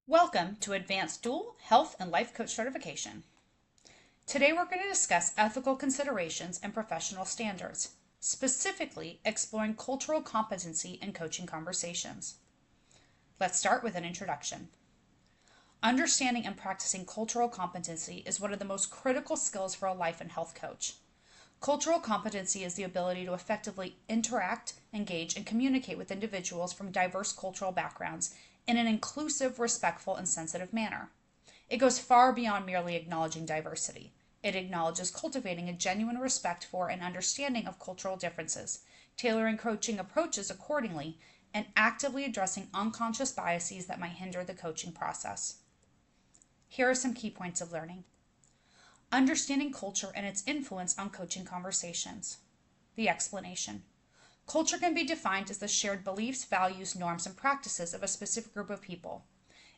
Welcome to Advanced Dual Health and Life Coach Certification. Today we're going to discuss ethical considerations and professional standards, specifically exploring cultural competency in coaching conversations. Let's start with an introduction. Understanding and practicing cultural competency is one of the most critical skills for a life and health coach. Cultural competency is the ability to effectively interact, engage, and communicate with individuals from diverse cultural backgrounds in an inclusive, respectful, and sensitive manner. It goes far beyond merely acknowledging diversity. It acknowledges cultivating a genuine respect for and understanding of cultural differences, tailoring coaching approaches accordingly, and actively addressing unconscious biases that might hinder the coaching process. Here are some key points of learning. Understanding culture and its influence on coaching conversations. The explanation. Culture can be defined as the shared beliefs, values, norms, and practices of a specific group of people.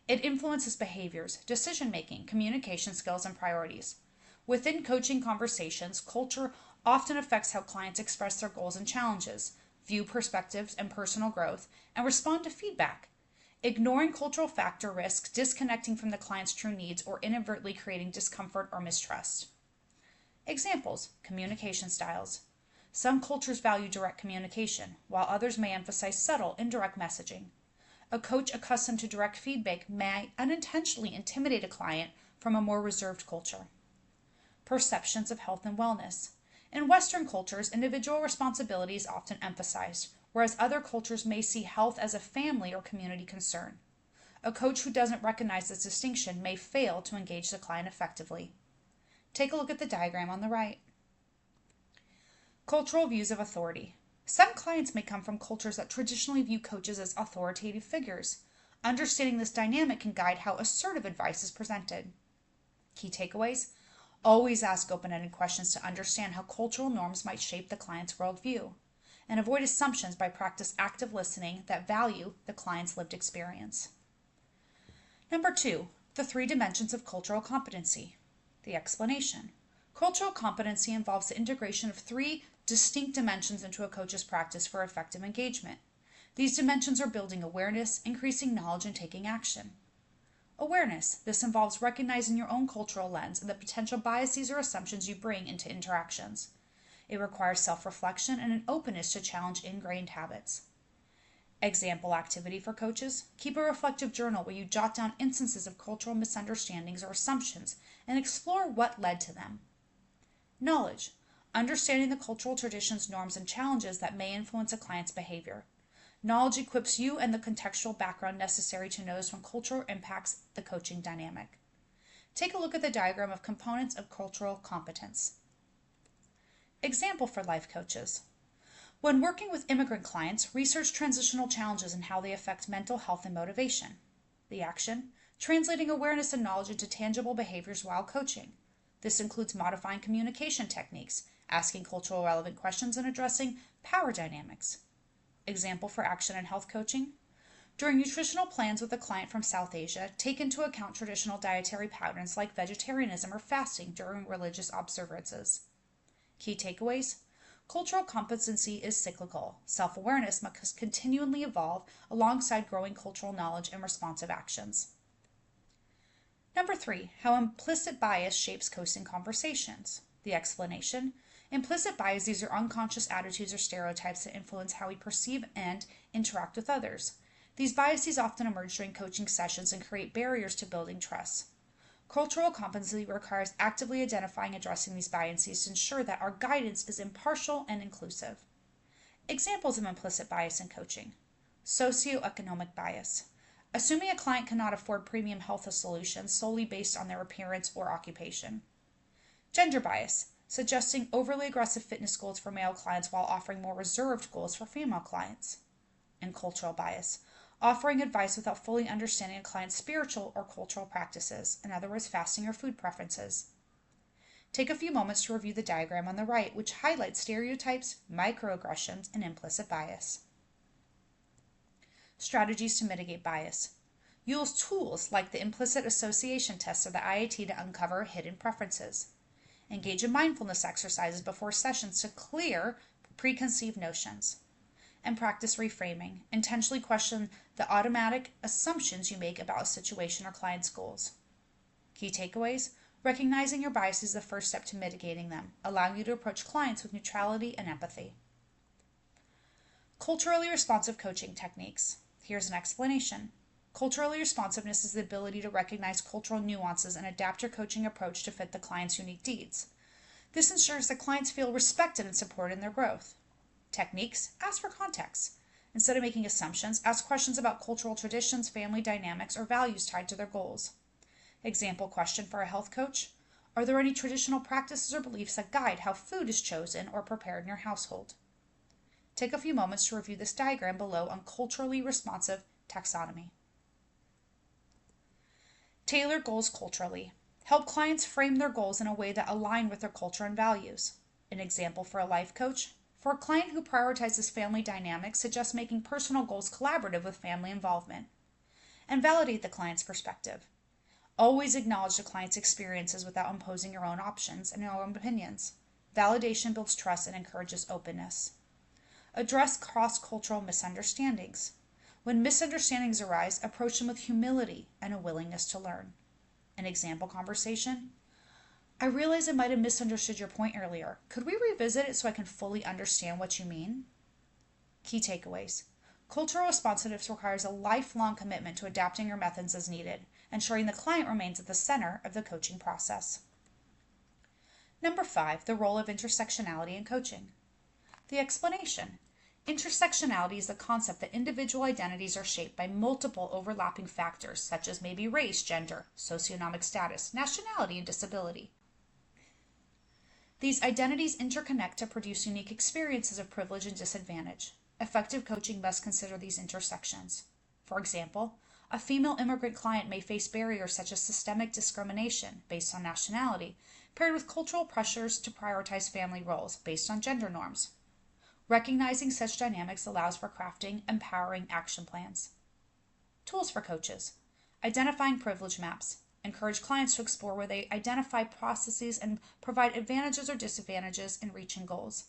It influences behaviors, decision-making, communication skills, and priorities. Within coaching conversations, culture often affects how clients express their goals and challenges, view perspectives and personal growth, and respond to feedback. Ignoring cultural factor risks disconnecting from the client's true needs or inadvertently creating discomfort or mistrust. Examples: communication styles. Some cultures value direct communication, while others may emphasize subtle, indirect messaging. A coach accustomed to direct feedback may unintentionally intimidate a client from a more reserved culture. Perceptions of health and wellness. In Western cultures, individual responsibility is often emphasized, whereas other cultures may see health as a family or community concern. A coach who doesn't recognize this distinction may fail to engage the client effectively. Take a look at the diagram on the right. Cultural views of authority. Some clients may come from cultures that traditionally view coaches as authoritative figures. Understanding this dynamic can guide how assertive advice is presented. Key takeaways: always ask open-ended questions to understand how cultural norms might shape the client's worldview, and avoid assumptions by practice active listening that value the client's lived experience. Number 2, the 3 dimensions of cultural competency. The explanation. Cultural competency involves the integration of 3 distinct dimensions into a coach's practice for effective engagement. These dimensions are building awareness, increasing knowledge, and taking action. Awareness. This involves recognizing your own cultural lens and the potential biases or assumptions you bring into interactions. It requires self-reflection and an openness to challenge ingrained habits. Example activity for coaches: keep a reflective journal where you jot down instances of cultural misunderstandings or assumptions and explore what led to them. Knowledge: understanding the cultural traditions, norms, and challenges that may influence a client's behavior. Knowledge equips you and the contextual background necessary to notice when culture impacts the coaching dynamic. Take a look at the diagram of components of cultural competence. Example for life coaches. When working with immigrant clients, research transitional challenges and how they affect mental health and motivation. The action: translating awareness and knowledge into tangible behaviors while coaching. This includes modifying communication techniques, asking cultural relevant questions, and addressing power dynamics. Example for action in health coaching. During nutritional plans with a client from South Asia, take into account traditional dietary patterns like vegetarianism or fasting during religious observances. Key takeaways: cultural competency is cyclical. Self-awareness must continually evolve alongside growing cultural knowledge and responsive actions. Number 3, how implicit bias shapes coaching conversations. The explanation. Implicit biases are unconscious attitudes or stereotypes that influence how we perceive and interact with others. These biases often emerge during coaching sessions and create barriers to building trust. Cultural competency requires actively identifying and addressing these biases to ensure that our guidance is impartial and inclusive. Examples of implicit bias in coaching. Socioeconomic bias. Assuming a client cannot afford premium health solutions solely based on their appearance or occupation. Gender bias. Suggesting overly aggressive fitness goals for male clients while offering more reserved goals for female clients. And cultural bias. Offering advice without fully understanding a client's spiritual or cultural practices, in other words, fasting or food preferences. Take a few moments to review the diagram on the right, which highlights stereotypes, microaggressions, and implicit bias. Strategies to mitigate bias. Use tools like the implicit association test of the IAT to uncover hidden preferences. Engage in mindfulness exercises before sessions to clear preconceived notions. And practice reframing. Intentionally question the automatic assumptions you make about a situation or client's goals. Key takeaways: recognizing your biases is the first step to mitigating them, allowing you to approach clients with neutrality and empathy. Culturally responsive coaching techniques. Here's an explanation. Culturally responsiveness is the ability to recognize cultural nuances and adapt your coaching approach to fit the client's unique needs. This ensures that clients feel respected and supported in their growth. Techniques: ask for context. Instead of making assumptions, ask questions about cultural traditions, family dynamics, or values tied to their goals. Example question for a health coach: are there any traditional practices or beliefs that guide how food is chosen or prepared in your household? Take a few moments to review this diagram below on culturally responsive taxonomy. Tailor goals culturally. Help clients frame their goals in a way that align with their culture and values. An example for a life coach: for a client who prioritizes family dynamics, suggest making personal goals collaborative with family involvement. And validate the client's perspective. Always acknowledge the client's experiences without imposing your own options and your own opinions. Validation builds trust and encourages openness. Address cross-cultural misunderstandings. When misunderstandings arise, approach them with humility and a willingness to learn. An example conversation: I realize I might have misunderstood your point earlier. Could we revisit it so I can fully understand what you mean? Key takeaways. Cultural responsiveness requires a lifelong commitment to adapting your methods as needed, ensuring the client remains at the center of the coaching process. Number 5, the role of intersectionality in coaching. The explanation. Intersectionality is the concept that individual identities are shaped by multiple overlapping factors, such as maybe race, gender, socioeconomic status, nationality, and disability. These identities interconnect to produce unique experiences of privilege and disadvantage. Effective coaching must consider these intersections. For example, a female immigrant client may face barriers such as systemic discrimination based on nationality, paired with cultural pressures to prioritize family roles based on gender norms. Recognizing such dynamics allows for crafting empowering action plans. Tools for coaches. Identifying privilege maps. Encourage clients to explore where they identify processes and provide advantages or disadvantages in reaching goals.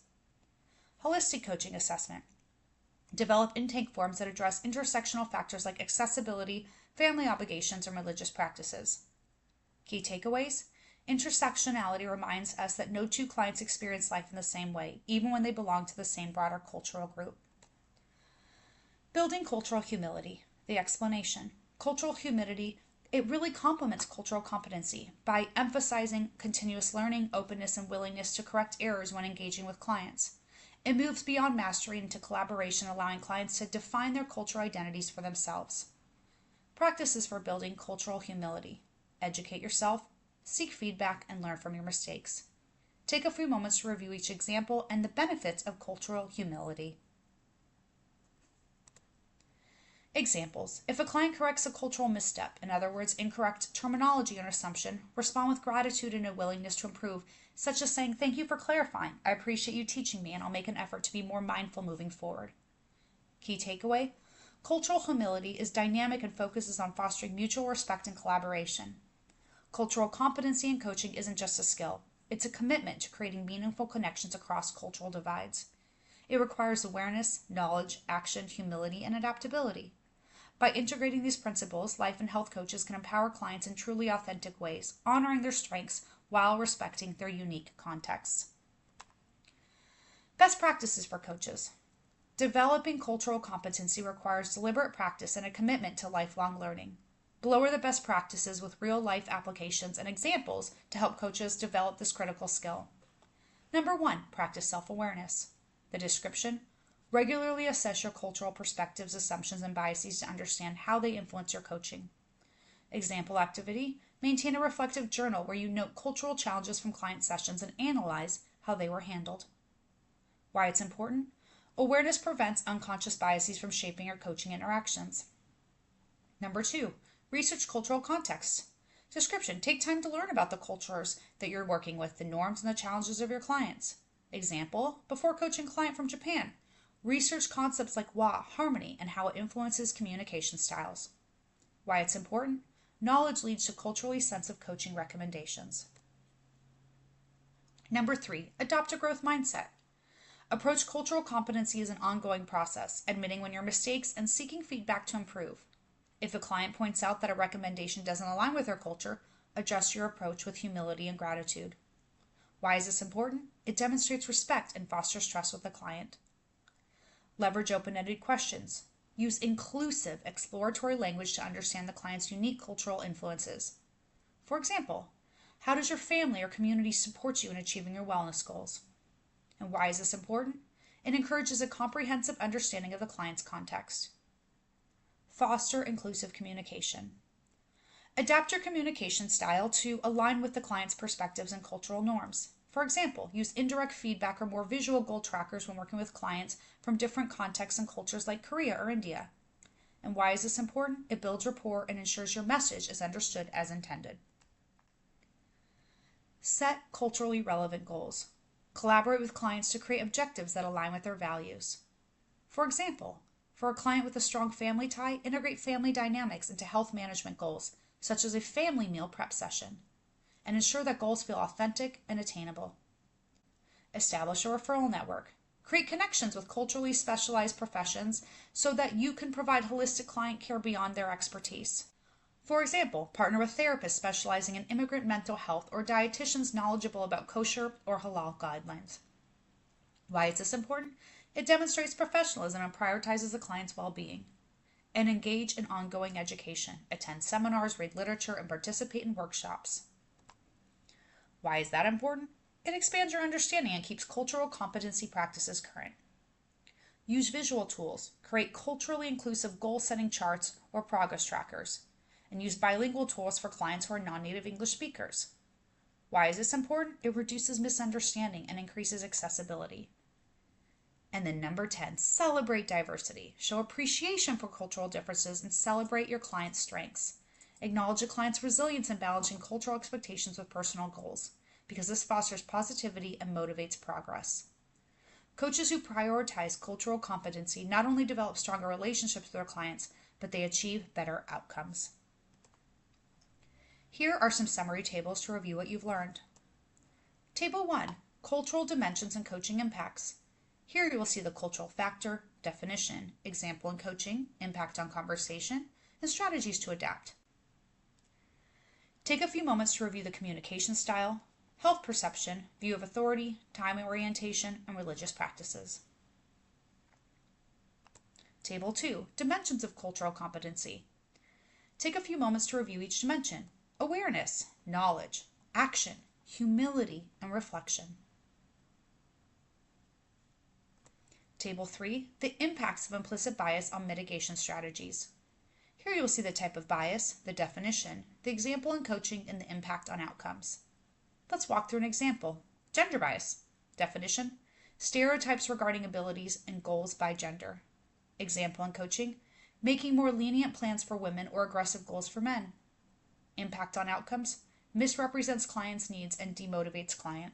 Holistic coaching assessment. Develop intake forms that address intersectional factors like accessibility, family obligations, and religious practices. Key takeaways. Intersectionality reminds us that no two clients experience life in the same way, even when they belong to the same broader cultural group. Building cultural humility. The explanation. Cultural humility, it really complements cultural competency by emphasizing continuous learning, openness, and willingness to correct errors when engaging with clients. It moves beyond mastery into collaboration, allowing clients to define their cultural identities for themselves. Practices for building cultural humility. Educate yourself, seek feedback, and learn from your mistakes. Take a few moments to review each example and the benefits of cultural humility. Examples. If a client corrects a cultural misstep, in other words, incorrect terminology or assumption, respond with gratitude and a willingness to improve, such as saying, "Thank you for clarifying. I appreciate you teaching me, and I'll make an effort to be more mindful moving forward." Key takeaway. Cultural humility is dynamic and focuses on fostering mutual respect and collaboration. Cultural competency in coaching isn't just a skill. It's a commitment to creating meaningful connections across cultural divides. It requires awareness, knowledge, action, humility, and adaptability. By integrating these principles, life and health coaches can empower clients in truly authentic ways, honoring their strengths while respecting their unique contexts. Best practices for coaches. Developing cultural competency requires deliberate practice and a commitment to lifelong learning. Below are the best practices with real-life applications and examples to help coaches develop this critical skill. Number 1, practice self-awareness. The description. Regularly assess your cultural perspectives, assumptions, and biases to understand how they influence your coaching. Example activity. Maintain a reflective journal where you note cultural challenges from client sessions and analyze how they were handled. Why it's important. Awareness prevents unconscious biases from shaping your coaching interactions. Number 2, research cultural context. Description. Take time to learn about the cultures that you're working with, the norms and the challenges of your clients. Example, before coaching a client from Japan, research concepts like wa, harmony, and how it influences communication styles. Why it's important. Knowledge leads to culturally sensitive coaching recommendations. Number 3, adopt a growth mindset. Approach cultural competency as an ongoing process, admitting when your mistakes and seeking feedback to improve. If a client points out that a recommendation doesn't align with their culture, adjust your approach with humility and gratitude. Why is this important? It demonstrates respect and fosters trust with the client. Leverage open-ended questions. Use inclusive, exploratory language to understand the client's unique cultural influences. For example, how does your family or community support you in achieving your wellness goals? And why is this important? It encourages a comprehensive understanding of the client's context. Foster inclusive communication. Adapt your communication style to align with the client's perspectives and cultural norms. For example, use indirect feedback or more visual goal trackers when working with clients from different contexts and cultures like Korea or India. And why is this important? It builds rapport and ensures your message is understood as intended. Set culturally relevant goals. Collaborate with clients to create objectives that align with their values. For example, for a client with a strong family tie, integrate family dynamics into health management goals, such as a family meal prep session, and ensure that goals feel authentic and attainable. Establish a referral network. Create connections with culturally specialized professions so that you can provide holistic client care beyond their expertise. For example, partner with therapists specializing in immigrant mental health or dietitians knowledgeable about kosher or halal guidelines. Why is this important? It demonstrates professionalism and prioritizes the client's well-being. And engage in ongoing education. Attend seminars, read literature, and participate in workshops. Why is that important? It expands your understanding and keeps cultural competency practices current. Use visual tools. Create culturally inclusive goal-setting charts or progress trackers. And use bilingual tools for clients who are non-native English speakers. Why is this important? It reduces misunderstanding and increases accessibility. And then number 10, celebrate diversity. Show appreciation for cultural differences and celebrate your client's strengths. Acknowledge a client's resilience in balancing cultural expectations with personal goals, because this fosters positivity and motivates progress. Coaches who prioritize cultural competency not only develop stronger relationships with their clients, but they achieve better outcomes. Here are some summary tables to review what you've learned. Table 1, cultural dimensions and coaching impacts. Here you will see the cultural factor, definition, example in coaching, impact on conversation, and strategies to adapt. Take a few moments to review the communication style, health perception, view of authority, time orientation, and religious practices. Table 2, dimensions of cultural competency. Take a few moments to review each dimension: awareness, knowledge, action, humility, and reflection. Table 3, the impacts of implicit bias on mitigation strategies. Here you will see the type of bias, the definition, the example in coaching, and the impact on outcomes. Let's walk through an example. Gender bias. Definition: stereotypes regarding abilities and goals by gender. Example in coaching: making more lenient plans for women or aggressive goals for men. Impact on outcomes: misrepresents client's needs and demotivates client.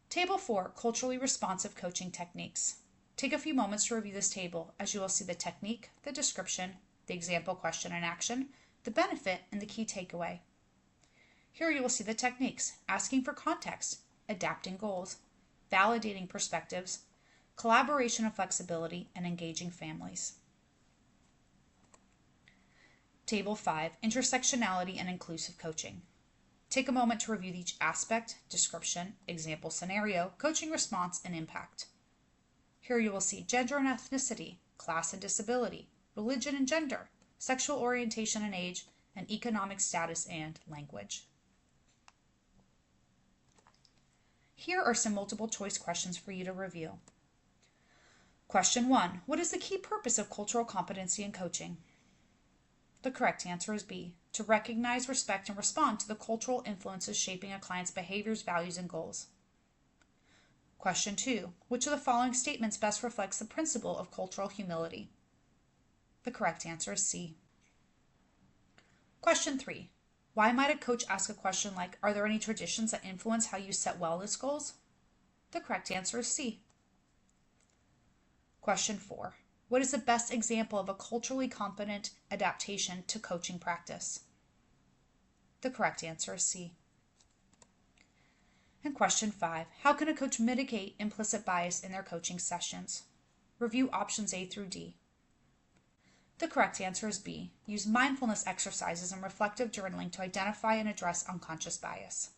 Table 4, culturally responsive coaching techniques. Take a few moments to review this table, as you will see the technique, the description, the example question and action, the benefit, and the key takeaway. Here you will see the techniques: asking for context, adapting goals, validating perspectives, collaboration and flexibility, and engaging families. Table 5, intersectionality and inclusive coaching. Take a moment to review each aspect, description, example scenario, coaching response, and impact. Here you will see gender and ethnicity, class and disability, religion and gender, sexual orientation and age, and economic status and language. Here are some multiple choice questions for you to review. Question 1, what is the key purpose of cultural competency in coaching? The correct answer is B, to recognize, respect, and respond to the cultural influences shaping a client's behaviors, values, and goals. Question 2, which of the following statements best reflects the principle of cultural humility? The correct answer is C. Question 3, why might a coach ask a question like, are there any traditions that influence how you set wellness goals? The correct answer is C. Question 4, what is the best example of a culturally competent adaptation to coaching practice? The correct answer is C. And question 5, how can a coach mitigate implicit bias in their coaching sessions? Review options A through D. The correct answer is B. Use mindfulness exercises and reflective journaling to identify and address unconscious bias.